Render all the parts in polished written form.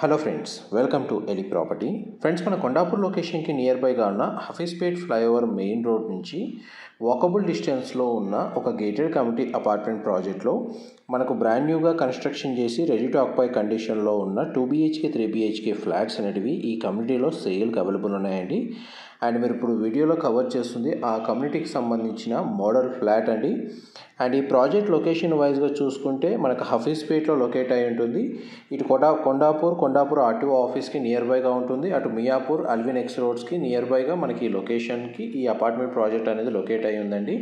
Hello friends, welcome to ఎలి property. Friends, మన కొండాపూర్ లొకేషన్కి నియర్ బైగా ఉన్న హఫీస్పేట్ ఫ్లైఓవర్ మెయిన్ రోడ్ నుంచి వాకబుల్ డిస్టెన్స్లో ఉన్న ఒక గేటెడ్ కమ్యూనిటీ అపార్ట్మెంట్ ప్రాజెక్ట్లో మనకు బ్రాండ్ న్యూగా కన్స్ట్రక్షన్ చేసి రెడీ టు ఆక్యుపై కండిషన్లో ఉన్న 2BHK 3BHK ఫ్లాట్స్ అనేటివి ఈ కమ్యూనిటీలో సేల్కి అవైలబుల్ ఉన్నాయండి. అండ్ మీరు ఇప్పుడు వీడియోలో కవర్ చేస్తుంది ఆ కమ్యూనిటీకి సంబంధించిన మోడల్ ఫ్లాట్ అండి. అండ్ ఈ ప్రాజెక్ట్ లొకేషన్ వైజ్గా చూసుకుంటే మనకు హఫీస్పేట్లో లొకేట్ అయి ఉంటుంది. ఇటు కొండాపూర్ ఆర్టీఓ ఆఫీస్కి నియర్ బైగా ఉంటుంది. అటు మియాపూర్ అల్విన్ ఎక్స్ రోడ్స్కి నియర్ బైగా మనకి ఈ లొకేషన్కి ఈ అపార్ట్మెంట్ ప్రాజెక్ట్ అనేది లొకేట్ అయి ఉందండి.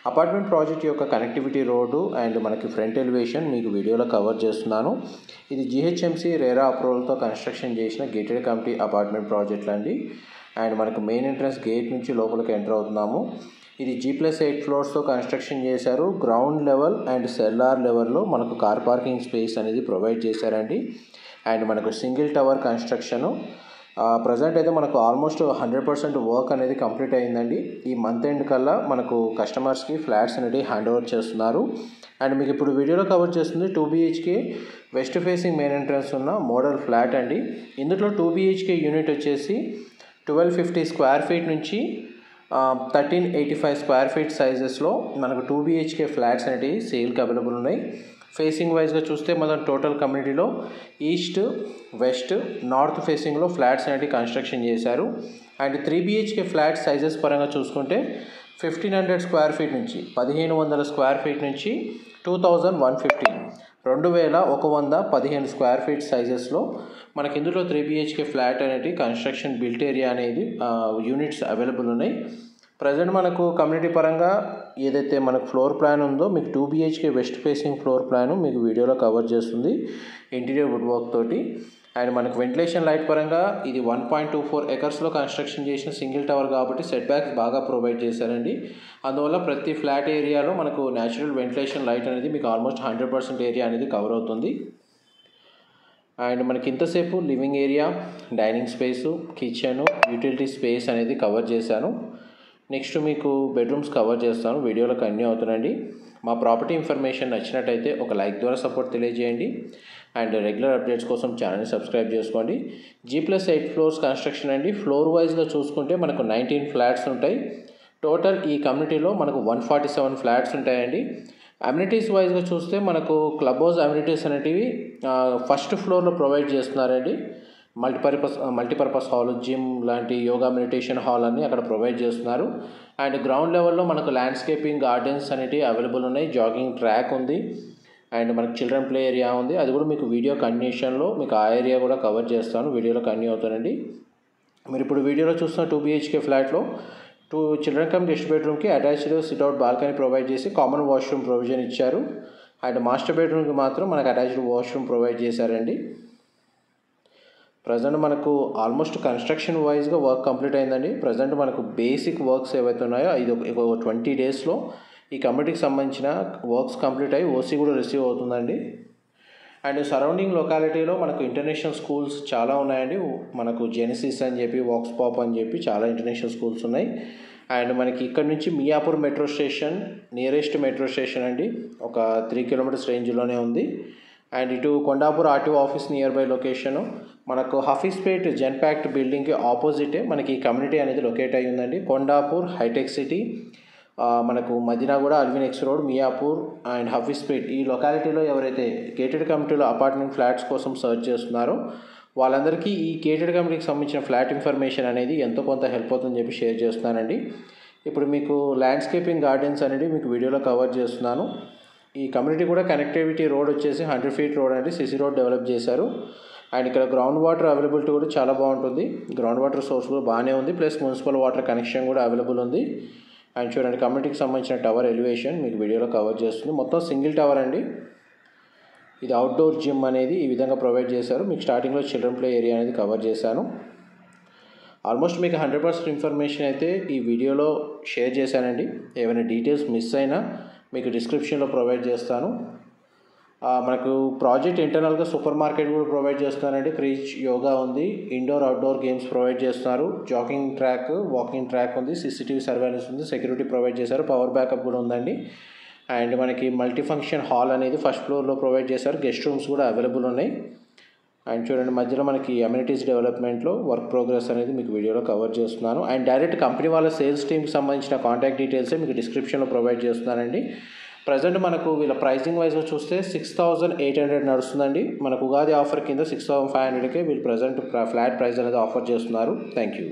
అపార్ట్మెంట్ ప్రాజెక్ట్ యొక్క కనెక్టివిటీ రోడ్డు అండ్ మనకి ఫ్రంట్ ఎలివేషన్ మీకు వీడియోలో కవర్ చేస్తున్నాను. ఇది GHMC రేరా అప్రూవల్తో కన్స్ట్రక్షన్ చేసిన గేటెడ్ కమ్యూనిటీ అపార్ట్మెంట్ ప్రాజెక్ట్ అండి. అండ్ మనకు మెయిన్ ఎంట్రన్స్ గేట్ నుంచి లోపలికి ఎంటర్ అవుతున్నాము. ఇది G+8 ఫ్లోర్స్తో కన్స్ట్రక్షన్ చేశారు. గ్రౌండ్ లెవెల్ అండ్ సెల్లార్ లెవెల్లో మనకు కార్ పార్కింగ్ స్పేస్ అనేది ప్రొవైడ్ చేశారండి. అండ్ మనకు సింగిల్ టవర్ కన్స్ట్రక్షను ప్రజెంట్ అయితే మనకు ఆల్మోస్ట్ 100% వర్క్ అనేది కంప్లీట్ అయిందండి. ఈ మంత్ ఎండ్ కల్లా మనకు కస్టమర్స్కి ఫ్లాట్స్ అనేది హ్యాండ్ ఓవర్ చేస్తున్నారు. అండ్ మీకు ఇప్పుడు వీడియోలో కవర్ చేస్తుంది 2BHK west facing main entrance ఉన్న మోడల్ ఫ్లాట్ అండి. ఇందులో 2BHK యూనిట్ వచ్చేసి 1250 స్క్వేర్ ఫీట్ నుంచి 1385 స్క్వేర్ ఫీట్ సైజెస్లో మనకు 2BHK ఫ్లాట్స్ అనేవి సేల్కి అవైలబుల్ ఉన్నాయి. ఫేసింగ్ వైజ్గా చూస్తే మనం టోటల్ కమ్యూనిటీలో ఈస్ట్, వెస్ట్, నార్త్ ఫేసింగ్లో ఫ్లాట్స్ అనేవి కన్స్ట్రక్షన్ చేశారు. అండ్ 3BHK ఫ్లాట్ సైజెస్ పరంగా చూసుకుంటే 1500 స్క్వేర్ ఫీట్ నుంచి 1500 స్క్వేర్ ఫీట్ నుంచి 2150 2115 స్క్వేర్ ఫీట్ సైజెస్లో మనకి ఇందులో 3BHK ఫ్లాట్ అనేది కన్స్ట్రక్షన్ బిల్ట్ ఏరియా అనేది యూనిట్స్ అవైలబుల్ ఉన్నాయి. ప్రజెంట్ మనకు కమ్యూనిటీ పరంగా ఏదైతే మనకు ఫ్లోర్ ప్లాన్ ఉందో మీకు 2BHK west facing floor plan మీకు వీడియోలో కవర్ చేస్తుంది ఇంటీరియర్ వుడ్ వర్క్ తోటి. అండ్ మనకు వెంటిలేషన్ లైట్ పరంగా ఇది 1.24 ఎకర్స్లో కన్స్ట్రక్షన్ చేసిన సింగిల్ టవర్ కాబట్టి సెట్ బ్యాక్స్ బాగా ప్రొవైడ్ చేశారండి. అందువల్ల ప్రతి ఫ్లాట్ ఏరియాలో మనకు న్యాచురల్ వెంటిలేషన్ లైట్ అనేది మీకు ఆల్మోస్ట్ 100% ఏరియా అనేది కవర్ అవుతుంది. అండ్ మనకి ఇంతసేపు living area, dining space, kitchen, utility space అనేది కవర్ చేశాను. నెక్స్ట్ మీకు బెడ్రూమ్స్ కవర్ చేస్తాను. వీడియోలో కంటిన్యూ అవుతుందండి. మా ప్రాపర్టీ ఇన్ఫర్మేషన్ నచ్చినట్టయితే ఒక లైక్ ద్వారా సపోర్ట్ తెలియజేయండి. అండ్ రెగ్యులర్ అప్డేట్స్ కోసం ఛానల్ని సబ్స్క్రైబ్ చేసుకోండి. G+8 ఫ్లోర్స్ కన్స్ట్రక్షన్ అండి. ఫ్లోర్ వైజ్గా చూసుకుంటే మనకు 19 ఫ్లాట్స్ ఉంటాయి. టోటల్ ఈ కమ్యూనిటీలో మనకు 147 ఫ్లాట్స్ ఉంటాయండి. అమ్యూనిటీస్ వైజ్గా చూస్తే మనకు క్లబ్ హౌస్ అమ్యూనిటీస్ అనేటివి ఫస్ట్ ఫ్లోర్లో ప్రొవైడ్ చేస్తున్నారండి. మల్టీపర్పస్ హాల్, జిమ్ లాంటి యోగా మెడిటేషన్ హాల్ అన్ని అక్కడ ప్రొవైడ్ చేస్తున్నారు. అండ్ గ్రౌండ్ లెవెల్లో మనకు ల్యాండ్స్కేపింగ్ గార్డెన్స్ అనేవి అవైలబుల్ ఉన్నాయి. జాగింగ్ ట్రాక్ ఉంది. అండ్ మనకు చిల్డ్రన్ ప్లే ఏరియా ఉంది. అది కూడా మీకు వీడియో కంటిన్యూషన్లో మీకు ఆ ఏరియా కూడా కవర్ చేస్తాను. వీడియోలో కంటిన్యూ అవుతానండి. మీరు ఇప్పుడు వీడియోలో చూస్తున్న 2BHK ఫ్లాట్లో 2 చిల్డ్రన్ కమ్ గెస్ట్ బెడ్రూమ్కి అటాచ్డ్ సిట్అవుట్ బాల్కనీ ప్రొవైడ్ చేసి కామన్ వాష్రూమ్ ప్రొవిజన్ ఇచ్చారు. అండ్ మాస్టర్ బెడ్రూమ్కి మాత్రం మనకు అటాచ్డ్ వాష్రూమ్ ప్రొవైడ్ చేశారండి. ప్రజెంట్ మనకు ఆల్మోస్ట్ కన్స్ట్రక్షన్ వైజ్గా వర్క్ కంప్లీట్ అయిందండి. ప్రజెంట్ మనకు బేసిక్ వర్క్స్ ఏవైతే ఉన్నాయో ఇది ఒక 20 డేస్లో ఈ కమ్యూనిటీకి సంబంధించిన వర్క్స్ కంప్లీట్ అయ్యి OC కూడా రిసీవ్ అవుతుందండి. అండ్ సరౌండింగ్ లొకాలిటీలో మనకు ఇంటర్నేషనల్ స్కూల్స్ చాలా ఉన్నాయండి. మనకు జెనిసిస్ అని చెప్పి, వాక్స్ పాప్ అని చెప్పి చాలా ఇంటర్నేషనల్ స్కూల్స్ ఉన్నాయి. అండ్ మనకి ఇక్కడ నుంచి Miyapur metro station nearest metro station అండి, ఒక 3 కిలోమీటర్స్ రేంజ్లోనే ఉంది. అండ్ ఇటు Kondapur RTO office near by location మనకు హఫీస్పేట్ జెన్పాక్ట్ బిల్డింగ్కి ఆపోజిటే మనకి ఈ కమ్యూనిటీ అనేది లొకేట్ అయ్యి ఉందండి. కొండాపూర్, హైటెక్ సిటీ, మనకు Madinaguda, Alvin X road, Miyapur and Hafeezpet ఈ లొకాలిటీలో ఎవరైతే గేటెడ్ కమ్యూనిటీలో అపార్ట్మెంట్ ఫ్లాట్స్ కోసం సర్చ్ చేస్తున్నారో వాళ్ళందరికీ ఈ గేటెడ్ కమ్యూనిటీకి సంబంధించిన ఫ్లాట్ ఇన్ఫర్మేషన్ అనేది ఎంతో కొంత హెల్ప్ అవుతుందని చెప్పి షేర్ చేస్తున్నానండి. ఇప్పుడు మీకు ల్యాండ్స్కేపింగ్ గార్డెన్స్ అనేది మీకు వీడియోలో కవర్ చేస్తున్నాను. ఈ కమ్యూనిటీ కూడా కనెక్టివిటీ రోడ్ వచ్చేసి 100 ఫీట్ రోడ్ అండి, CC రోడ్ డెవలప్ చేశారు. అండ్ ఇక్కడ గ్రౌండ్ వాటర్ అవైలబిలిటీ కూడా చాలా బాగుంటుంది. గ్రౌండ్ వాటర్ సోర్స్ కూడా బాగానే ఉంది. ప్లస్ మున్సిపల్ వాటర్ కనెక్షన్ కూడా అవైలబుల్ ఉంది. అండ్ చూడండి కమ్యూనిటీకి సంబంధించిన టవర్ ఎలివేషన్ మీకు వీడియోలో కవర్ చేస్తుంది. మొత్తం సింగిల్ టవర్ అండి. ఇది అవుట్డోర్ జిమ్ అనేది ఈ విధంగా ప్రొవైడ్ చేశారు. మీకు స్టార్టింగ్లో చిల్డ్రన్ ప్లే ఏరియా అనేది కవర్ చేశాను. ఆల్మోస్ట్ మీకు 100% ఇన్ఫర్మేషన్ అయితే ఈ వీడియోలో షేర్ చేశానండి. ఏమైనా డీటెయిల్స్ మిస్ అయినా మీకు డిస్క్రిప్షన్లో ప్రొవైడ్ చేస్తాను. మనకు ప్రాజెక్ట్ ఇంటర్నల్గా సూపర్ మార్కెట్ కూడా ప్రొవైడ్ చేస్తున్నారండి. క్రీచ్ యోగా ఉంది. ఇండోర్ అవుట్డోర్ గేమ్స్ ప్రొవైడ్ చేస్తున్నారు. జాగింగ్ ట్రాక్, వాకింగ్ ట్రాక్ ఉంది. CCTV సర్వేలెన్స్ ఉంది. సెక్యూరిటీ ప్రొవైడ్ చేశారు. పవర్ బ్యాకప్ కూడా ఉందండి. అండ్ మనకి మల్టీ ఫంక్షన్ హాల్ అనేది ఫస్ట్ ఫ్లోర్లో ప్రొవైడ్ చేశారు. గెస్ట్ రూమ్స్ కూడా అవైలబుల్ ఉన్నాయి. అండ్ చూడండి మధ్యలో మనకి అమ్యూనిటీస్ డెవలప్మెంట్లో వర్క్ ప్రోగ్రెస్ అనేది మీకు వీడియోలో కవర్ చేస్తున్నాను. అండ్ డైరెక్ట్ కంపెనీ వాళ్ళ సేల్స్ టీమ్కి సంబంధించిన కాంటాక్ట్ డీటెయిల్సే మీకు డిస్క్రిప్షన్లో ప్రొవైడ్ చేస్తున్నానండి. ప్రజెంట్ మనకు వీళ్ళ ప్రైసింగ్ వైజ్గా చూస్తే 6,800 నడుస్తుందండి. మనకు ఉగాది ఆఫర్ కింద 6,500కే వీళ్ళు ప్రజెంట్ ఫ్లాట్ ప్రైస్ అనేది ఆఫర్ చేస్తున్నారు. Thank you.